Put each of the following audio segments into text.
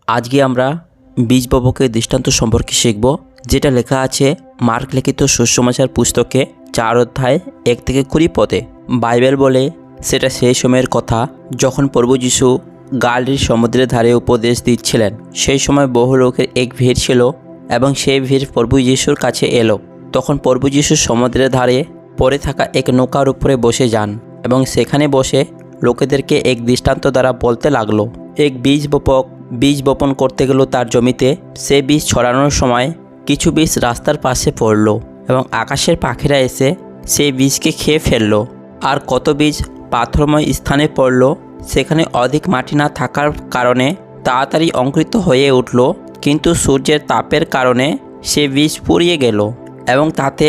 আজকে আমরা বীজ বপকের দৃষ্টান্ত সম্পর্কে শিখব, যেটা লেখা আছে মার্ক লিখিত সুসমাচার পুস্তকে 4 অধ্যায় 1 থেকে 20 পদে। বাইবেল বলে সেটা সেই সময়ের কথা যখন প্রভু যীশু গালিলির সমুদ্রের ধারে উপদেশ দিচ্ছিলেন। সেই সময় বহু লোকের এক ভিড় ছিল এবং সেই ভিড় প্রভু যীশুর কাছে এলো। তখন প্রভু যীশু সমুদ্রের ধারে পড়ে থাকা এক নৌকার উপরে বসে যান এবং সেখানে বসে লোকেদেরকে এক দৃষ্টান্ত দ্বারা বলতে লাগলো। এক বীজ বপক বীজ বপন করতে গেল তার জমিতে। সে বীজ ছড়ানোর সময় কিছু বীজ রাস্তার পাশে পড়ল এবং আকাশের পাখিরা এসে সেই বীজকে খেয়ে ফেলল। আর কত বীজ পাথরময় স্থানে পড়ল, সেখানে অধিক মাটি না থাকার কারণে তাড়াতাড়ি অঙ্কুরিত হয়ে উঠল, কিন্তু সূর্যের তাপের কারণে সে বীজ পুড়িয়ে গেল এবং তাতে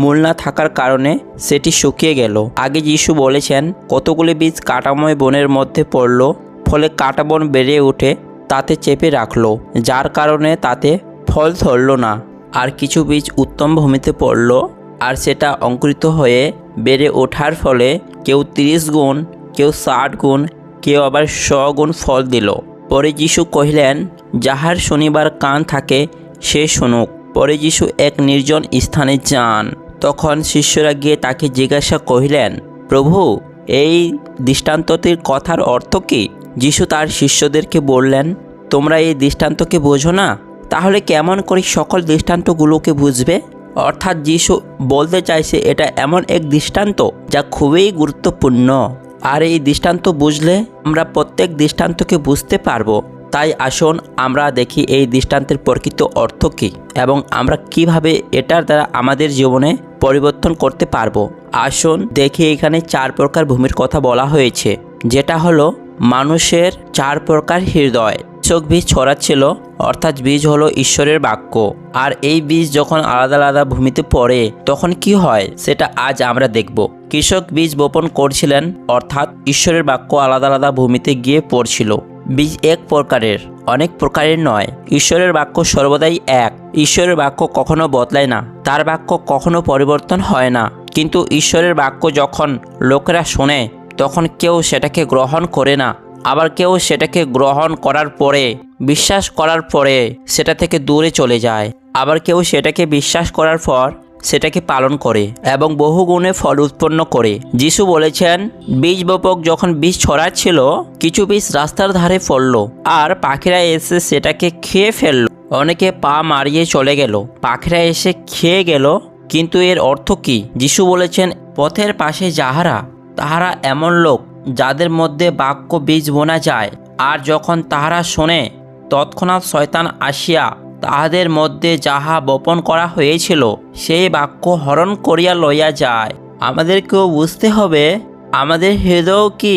মূল না থাকার কারণে সেটি শুকিয়ে গেল। আগে যিশু বলেছেন কতগুলি বীজ কাঁটাময় বনের মধ্যে পড়ল, ফলে কাঁটা বন বেড়ে উঠে তাতে চেপে রাখলো, যার কারণে তাতে ফল ধরল না। আর কিছু বীজ উত্তম ভূমিতে পড়ল, আর সেটা অঙ্কুরিত হয়ে বেড়ে ওঠার ফলে কেউ 30 গুণ, কেউ 60 গুণ, কেউ আবার 100 গুণ ফল দিল। পরে যিশু কহিলেন, যাহার শনিবার কান থাকে সে শুনুক। পরে যিশু এক নির্জন স্থানে যান। তখন শিষ্যরা গিয়ে তাকে জিজ্ঞাসা কহিলেন, প্রভু, এই দৃষ্টান্তটির কথার অর্থ কী? যিশু তার শিষ্যদেরকে বললেন, তোমরা এই দৃষ্টান্তকে বোঝো না? তাহলে কেমন করে সকল দৃষ্টান্তগুলোকে বুঝবে? অর্থাৎ যিশু বলতে চাইছে এটা এমন এক দৃষ্টান্ত যা খুবই গুরুত্বপূর্ণ, আর এই দৃষ্টান্ত বুঝলে আমরা প্রত্যেক দৃষ্টান্তকে বুঝতে পারবো। তাই আসুন আমরা দেখি এই দৃষ্টান্তের প্রকৃত অর্থ কী এবং আমরা কিভাবে এটার দ্বারা আমাদের জীবনে পরিবর্তন করতে পারবো। আসুন দেখি, এখানে 4 প্রকার ভূমির কথা বলা হয়েছে, যেটা হলো মানুষের 4 প্রকার হৃদয়। কৃষক বীজ ছড়াচ্ছিল, অর্থাৎ বীজ হলো ঈশ্বরের বাক্য। আর এই বীজ যখন আলাদা আলাদা ভূমিতে পড়ে তখন কি হয় সেটা আজ আমরা দেখব। কৃষক বীজ বপন করছিলেন, অর্থাৎ ঈশ্বরের বাক্য আলাদা আলাদা ভূমিতে গিয়ে পড়ছিল। বীজ এক প্রকারের, অনেক প্রকারের নয়। ঈশ্বরের বাক্য সর্বদাই এক। ঈশ্বরের বাক্য কখনো বদলায় না, তার বাক্য কখনো পরিবর্তন হয় না। কিন্তু ঈশ্বরের বাক্য যখন লোকেরা শোনে তখন কেউ সেটাকে গ্রহণ করে না, আবার কেউ সেটাকে গ্রহণ করার পরে, বিশ্বাস করার পরে সেটা থেকে দূরে চলে যায়। আবার কেউ সেটাকে বিশ্বাস করার পর সেটাকে পালন করে এবং বহু গুণে ফল উৎপন্ন করে। যিশু বলেছেন, বীজ বপক যখন বীজ ছড়াচ্ছিল, কিছু বীজ রাস্তার ধারে পড়ল আর পাখিরা এসে সেটাকে খেয়ে ফেলল। অনেকে পা মারিয়ে চলে গেল, পাখিরা এসে খেয়ে গেল। কিন্তু এর অর্থ কি? যিশু বলেছেন, পথের পাশে তাহারা এমন লোক যাদের মধ্যে বাক্য বীজ বোনা যায়, আর যখন তাহারা শোনে তৎক্ষণাৎ শয়তান আসিয়া তাহাদের মধ্যে যাহা বপন করা হয়েছিল সেই বাক্য হরণ করিয়া লইয়া যায়। আমাদেরকেও বুঝতে হবে আমাদের হৃদয় কি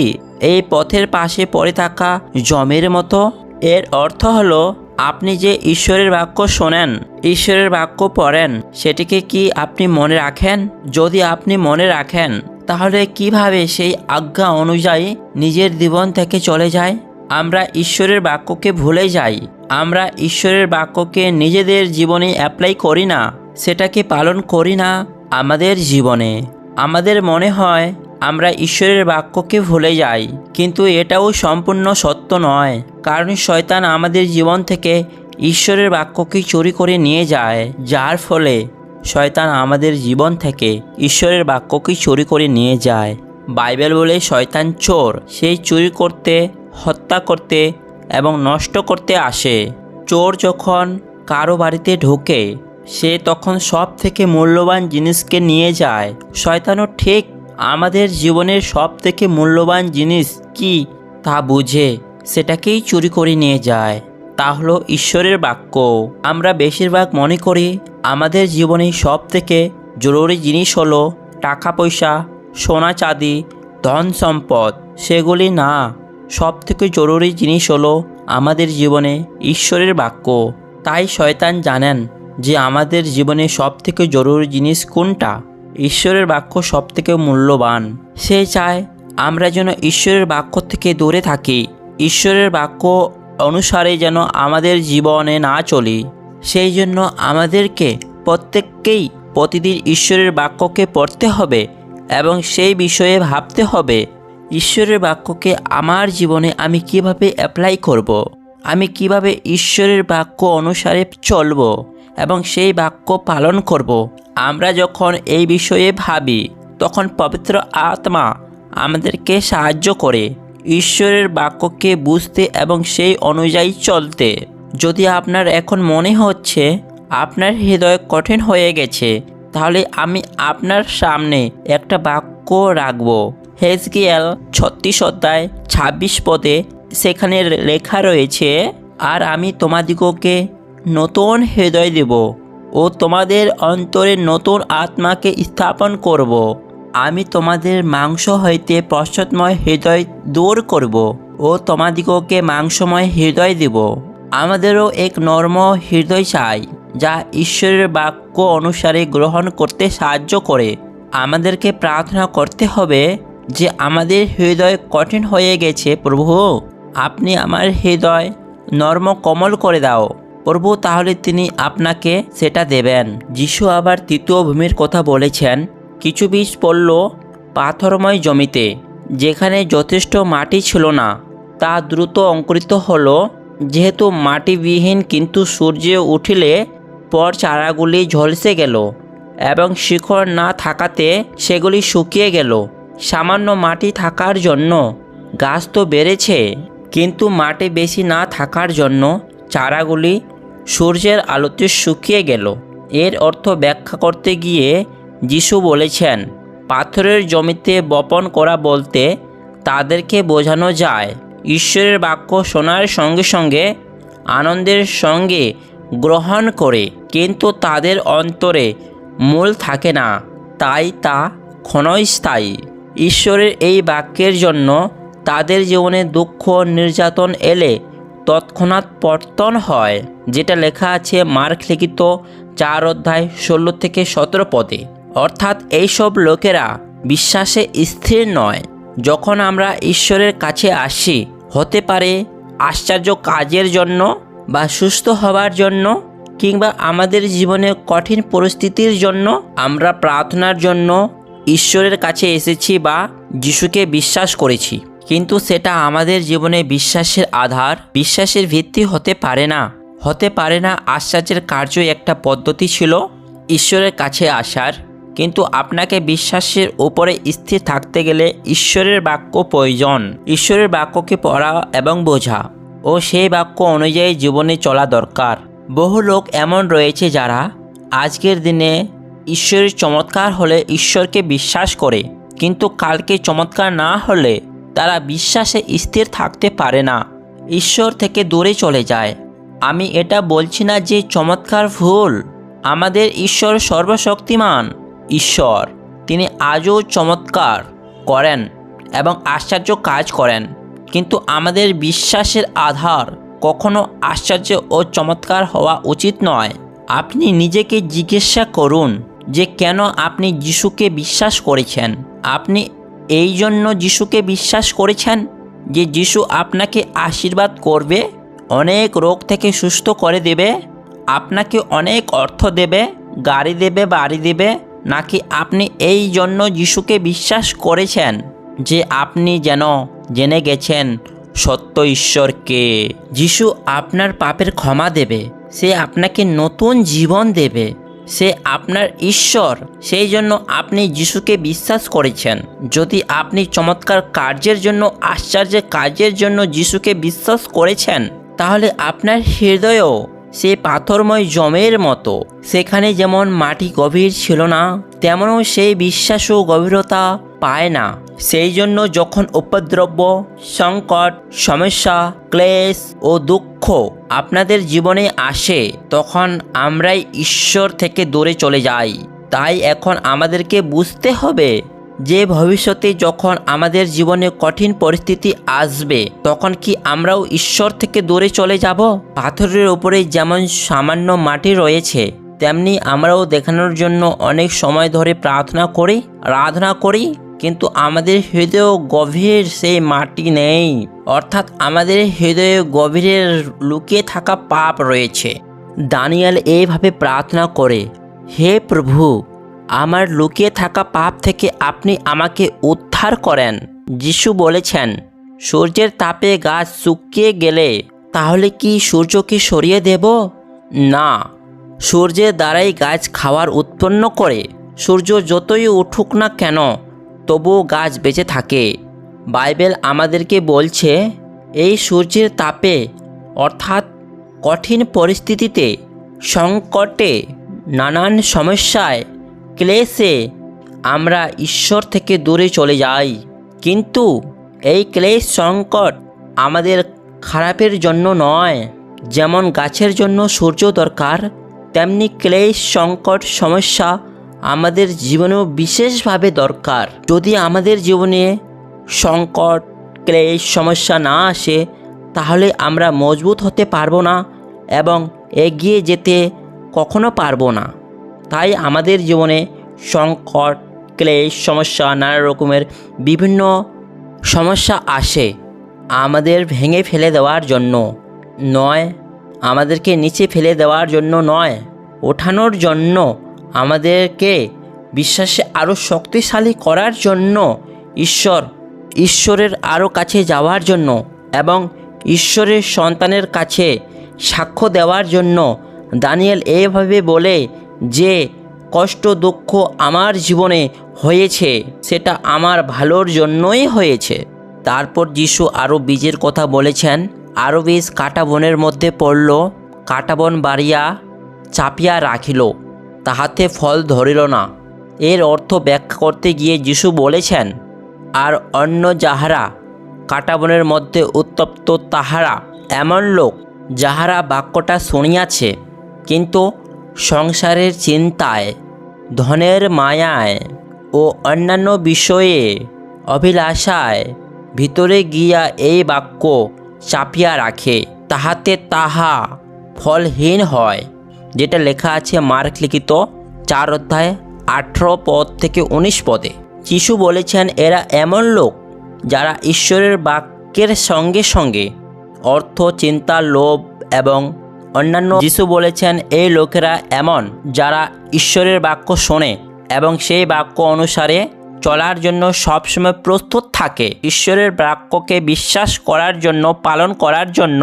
এই পথের পাশে পড়ে থাকা জমির মতো? এর অর্থ হলো, আপনি যে ঈশ্বরের বাক্য শোনেন, ঈশ্বরের বাক্য পড়েন, সেটিকে কি আপনি মনে রাখেন? যদি আপনি মনে রাখেন, তাহলে কিভাবে সেই আজ্ঞা অনুযায়ী নিজের জীবন থেকে চলে যায়? আমরা ঈশ্বরের বাক্যকে ভুলে যাই। আমরা ঈশ্বরের বাক্যকে নিজেদের জীবনে অ্যাপ্লাই করি না, সেটাকে পালন করি না আমাদের জীবনে। আমাদের মনে হয় আমরা ঈশ্বরের বাক্যকে ভুলে যাই, কিন্তু এটাও সম্পূর্ণ সত্য নয়। কারণ শয়তান আমাদের জীবন থেকে ঈশ্বরের বাক্যকে চুরি করে নিয়ে যায়, যার ফলে শয়তান আমাদের জীবন থেকে ঈশ্বরের বাক্যকে চুরি করে নিয়ে যায়। বাইবেল বলে শয়তান চোর, সেই চুরি করতে, হত্যা করতে এবং নষ্ট করতে আসে। চোর যখন কারো বাড়িতে ঢোকে, সে তখন সব থেকে মূল্যবান জিনিসকে নিয়ে যায়। শয়তানও ঠিক আমাদের জীবনের সব থেকে মূল্যবান জিনিস কি তা বুঝে সেটাকেই চুরি করে নিয়ে যায়। তা হলো ঈশ্বরের বাক্য। আমরা বেশিরভাগ মনে করি আমাদের জীবনে সব থেকে জরুরি জিনিস হলো টাকা পয়সা, সোনা চাঁদি, ধন সম্পদ। সেগুলি না, সব থেকে জরুরি জিনিস হলো আমাদের জীবনে ঈশ্বরের বাক্য। তাই শয়তান জানেন যে আমাদের জীবনে সব থেকে জরুরি জিনিস কোনটা। ঈশ্বরের বাক্য সব থেকে মূল্যবান। সে চায় আমরা যেন ঈশ্বরের বাক্য থেকে দূরে থাকি, ঈশ্বরের বাক্য অনুসারে যেন আমাদের জীবনে না চলি। সেই জন্য আমাদেরকে প্রত্যেককেই প্রতিদিন ঈশ্বরের বাক্যকে পড়তে হবে এবং সেই বিষয়ে ভাবতে হবে, ঈশ্বরের বাক্যকে আমার জীবনে আমি কিভাবে অ্যাপ্লাই করব। আমি কিভাবে ঈশ্বরের বাক্য অনুসারে চলব এবং সেই বাক্য পালন করব। আমরা যখন এই বিষয়ে ভাবি তখন পবিত্র আত্মা আমাদেরকে সাহায্য করে ঈশ্বরের বাক্যকে বুঝতে এবং সেই অনুযায়ী চলতে। যদি আপনার এখন মনে হচ্ছে আপনার হৃদয় কঠিন হয়ে গেছে, তাহলে আমি আপনার সামনে একটা বাক্য রাখব। হেজকিয়েল 36 অধ্যায় 26 পদে সেখানে লেখা রয়েছে, আর আমি তোমাদিগকে নতুন হৃদয় দেব ও তোমাদের অন্তরে নতুন আত্মাকে স্থাপন করব। আমি তোমাদের মাংস হইতে প্রসন্নময় হৃদয় দূর করব ও তোমাদিগকে মাংসময় হৃদয় দেব। আমাদেরও এক নরম হৃদয় চাই, যা ঈশ্বরের বাক্য অনুসারে গ্রহণ করতে সাহায্য করে। আমাদেরকে প্রার্থনা করতে হবে যে আমাদের হৃদয় কঠিন হয়ে গেছে, প্রভু আপনি আমার হৃদয় নরম কোমল করে দাও। প্রভু তাহলে তিনি আপনাকে সেটা দেবেন। যিশু আবার তৃতীয় ভূমির কথা বলেছেন, কিছু বীজ পড়ল পাথরময় জমিতে, যেখানে যথেষ্ট মাটি ছিল না। তা দ্রুত অঙ্কুরিত হলো, যেহেতু মাটিবিহীন, কিন্তু সূর্য উঠিলে পর চারাগুলি ঝলসে গেল এবং শিকড় না থাকাতে সেগুলি শুকিয়ে গেল। সামান্য মাটি থাকার জন্য গাছ তো বেড়েছে, কিন্তু মাটি বেশি না থাকার জন্য চারাগুলি সূর্যের আলোতে শুকিয়ে গেল। এর অর্থ ব্যাখ্যা করতে গিয়ে যিশু বলেছেন, পাথরের জমিতে বপন করা বলতে তাদেরকে বোঝানো যায় ঈশ্বরের বাক্য শোনার সঙ্গে সঙ্গে আনন্দের সঙ্গে গ্রহণ করে, কিন্তু তাদের অন্তরে মূল থাকে না, তাই তা ক্ষণস্থায়ী। ঈশ্বরের এই বাক্যের জন্য তাদের জীবনে দুঃখ নির্যাতন এলে তৎক্ষণাৎ পতন হয়, যেটা লেখা আছে মার্ক লিখিত 4 অধ্যায় 16 থেকে 17 পদে। অর্থাৎ এইসব লোকেরা বিশ্বাসে স্থির নয়। যখন আমরা ঈশ্বরের কাছে আসি, হতে পারে আশ্চর্য কাজের জন্য বা সুস্থ হবার জন্য, কিংবা আমাদের জীবনে কঠিন পরিস্থিতির জন্য, আমরা প্রার্থনার জন্য ঈশ্বরের কাছে এসেছি বা যিশুকে বিশ্বাস করেছি, কিন্তু সেটা আমাদের জীবনে বিশ্বাসের আধার, বিশ্বাসের ভিত্তি হতে পারে না। হতে পারে না। আশ্চর্যের কার্য একটা পদ্ধতি ছিল ঈশ্বরের কাছে আসার, কিন্তু আপনাকে বিশ্বাসের উপরে স্থির থাকতে গেলে ঈশ্বরের বাক্য প্রয়োজন। ঈশ্বরের বাক্যকে পড়া এবং বোঝা ও সেই বাক্য অনুযায়ী জীবনে চলা দরকার। বহু লোক এমন রয়েছে যারা আজকের দিনে ঈশ্বরের চমৎকার হলে ঈশ্বরকে বিশ্বাস করে, কিন্তু কালকে চমৎকার না হলে তারা বিশ্বাসে স্থির থাকতে পারে না, ঈশ্বর থেকে দূরে চলে যায়। আমি এটা বলছি না যে চমৎকার ভুল। আমাদের ঈশ্বর সর্বশক্তিমান ঈশ্বর, তিনি আজও চমৎকার করেন এবং আশ্চর্য কাজ করেন, কিন্তু আমাদের বিশ্বাসের আধার কখনো আশ্চর্য ও চমৎকার হওয়া উচিত নয়। আপনি নিজেকে জিজ্ঞাসা করুন যে কেন আপনি যিশুকে বিশ্বাস করেছেন। আপনি এই জন্য যিশুকে বিশ্বাস করেছেন যে যিশু আপনাকে আশীর্বাদ করবে, অনেক রোগ থেকে সুস্থ করে দেবে, আপনাকে অনেক অর্থ দেবে, গাড়ি দেবে, বাড়ি দেবে, নাকি আপনি এই জন্য যিশুকে বিশ্বাস করেছেন যে আপনি যেন জেনে গেছেন সত্য ঈশ্বরকে? যিশু আপনার পাপের ক্ষমা দেবে, সে আপনাকে নতুন জীবন দেবে, সে আপনার ঈশ্বর, সেই জন্য আপনি যিশুকে বিশ্বাস করেছেন। যদি আপনি চমৎকার কার্যের জন্য, আশ্চর্যের কাজের জন্য যিশুকে বিশ্বাস করেছেন, তাহলে আপনার হৃদয়ও সে পাথরময় জমের মতো। সেখানে যেমন মাটি গভীর ছিল না, তেমনও সেই বিশ্বাসও গভীরতা পায় না। সেই জন্য যখন উপদ্রব, সংকট, সমস্যা, ক্লেশ ও দুঃখ আপনাদের জীবনে আসে, তখন আমরাই ঈশ্বর থেকে দূরে চলে যাই। তাই এখন আমাদেরকে বুঝতে হবে যে ভবিষ্যতে যখন আমাদের জীবনে কঠিন পরিস্থিতি আসবে, তখন কি আমরাও ঈশ্বর থেকে দূরে চলে যাব? পাথরের উপরে যেমন সামান্য মাটি রয়েছে, তেমনি আমরাও দেখানোর জন্য অনেক সময় ধরে প্রার্থনা করি, আরাধনা করি, কিন্তু আমাদের হৃদয়ে গভীর সেই মাটি নেই। অর্থাৎ আমাদের হৃদয়ে গভীরে লুকিয়ে থাকা পাপ রয়েছে। দানিয়েল এইভাবে প্রার্থনা করে, হে প্রভু, আমার লুকিয়ে থাকা পাপ থেকে আপনি আমাকে উদ্ধার করেন। যিশু বলেছেন, সূর্যের তাপে গাছ শুকিয়ে গেলে তাহলে কি সূর্যকে সরিয়ে দেব? না, সূর্যের দ্বারাই গাছ খাবার উৎপন্ন করে। সূর্য যতই উঠুক না কেন তবুও গাছ বেঁচে থাকে। বাইবেল আমাদেরকে বলছে এই সূর্যের তাপে অর্থাৎ কঠিন পরিস্থিতিতে, সংকটে, নানান সমস্যায়, ক্লেশে আমরা ঈশ্বর থেকে দূরে চলে যাই। কিন্তু এই ক্লেশ সংকট আমাদের খারাপের জন্য নয়। যেমন গাছের জন্য সূর্য দরকার, তেমনি ক্লেশ সংকট সমস্যা আমাদের জীবনেও বিশেষভাবে দরকার। যদি আমাদের জীবনে সংকট ক্লেশ সমস্যা না আসে তাহলে আমরা মজবুত হতে পারবো না এবং এগিয়ে যেতে কখনো পারবো না। তাই আমাদের জীবনে সংকট ক্লেশ সমস্যা নানা রকমের বিভিন্ন সমস্যা আসে আমাদের ভেঙে ফেলে দেওয়ার জন্য নয়, আমাদেরকে নিচে ফেলে দেওয়ার জন্য নয়, ওঠানোর জন্য, আমাদেরকে বিশ্বাসে আরও শক্তিশালী করার জন্য, ঈশ্বরের আরও কাছে যাওয়ার জন্য এবং ঈশ্বরের সন্তানের কাছে সাক্ষ্য দেওয়ার জন্য। দানিয়েল এইভাবে বলে যে কষ্ট দুঃখ আমার জীবনে হয়েছে সেটা আমার ভালোর জন্যই হয়েছে। তারপর যিশু আরও বীজের কথা বলেছেন। আরও বীজ কাটা বনের মধ্যে পড়ল, কাটা বন বাড়িয়া চাপিয়া রাখিল, তাহাতে ফল ধরিল না। এর অর্থ ব্যাখ্যা করতে গিয়ে যিশু বলেছেন, আর অন্য যাহারা কাটা বনের মধ্যে উত্তপ্ত তাহারা এমন লোক যাহারা বাক্যটা শুনিয়াছে কিন্তু সংসারের চিন্তায়, ধনের মায়ায় ও অন্যান্য বিষয়ে অভিলাষায় ভিতরে গিয়া এই বাক্য চাপিয়া রাখে, তাহাতে তাহা ফলহীন হয়। যেটা লেখা আছে মার্ক লিখিত 4 অধ্যায় 18 পদ থেকে 19 পদে। যিশু বলেছেন এরা এমন লোক যারা ঈশ্বরের বাক্যের সঙ্গে সঙ্গে অর্থ চিন্তা লোভ এবং অন্যান্য, যিশু বলেছেন এই লোকেরা এমন যারা ঈশ্বরের বাক্য শোনে এবং সেই বাক্য অনুসারে চলার জন্য সবসময় প্রস্তুত থাকে। ঈশ্বরের বাক্যকে বিশ্বাস করার জন্য, পালন করার জন্য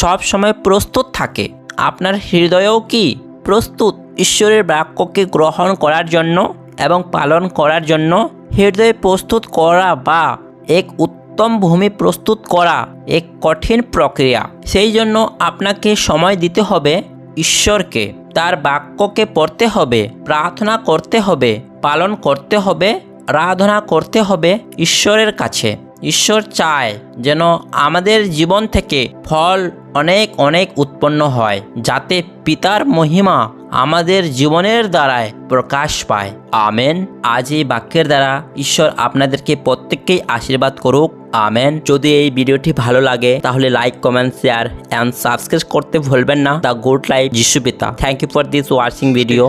সবসময় প্রস্তুত থাকে। আপনার হৃদয়েও কি প্রস্তুত ঈশ্বরের বাক্যকে গ্রহণ করার জন্য এবং পালন করার জন্য? হৃদয় প্রস্তুত করা বা এক উত্তম ভূমি প্রস্তুত করা এক কঠিন প্রক্রিয়া। সেই জন্য আপনাকে সময় দিতে হবে ঈশ্বরকে, তার বাক্যকে পড়তে হবে, প্রার্থনা করতে হবে, পালন করতে হবে, আরাধনা করতে হবে ঈশ্বরের কাছে। ঈশ্বর চায় যেন আমাদের জীবন থেকে ফল অনেক অনেক উৎপন্ন হয়, যাতে পিতার মহিমা আমাদের জীবনের দ্বারায় প্রকাশ পায়। আমেন। আজ এই বাক্যের দ্বারা ঈশ্বর আপনাদেরকে প্রত্যেককেই আশীর্বাদ করুক। আমেন। যদি এই ভিডিওটি ভালো লাগে তাহলে like comment share and subscribe করতে ভুলবেন না। দ্য গুড লাইফ যিশু পিতা। Thank you for this watching video.